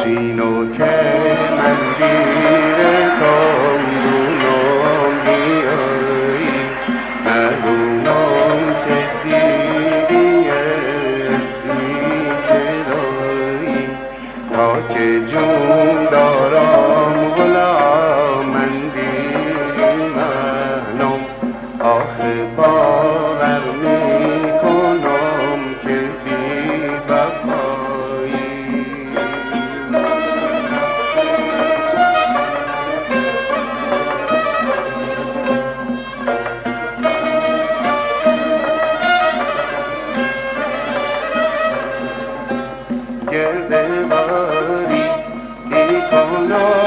چینو که من دیره کامدونم بیایی ندونم چه دیدی ازدی چرایی تا که جون دارم غلا من دیری منم آخه باور میکنم که بی وفایی گرده باری ای کنم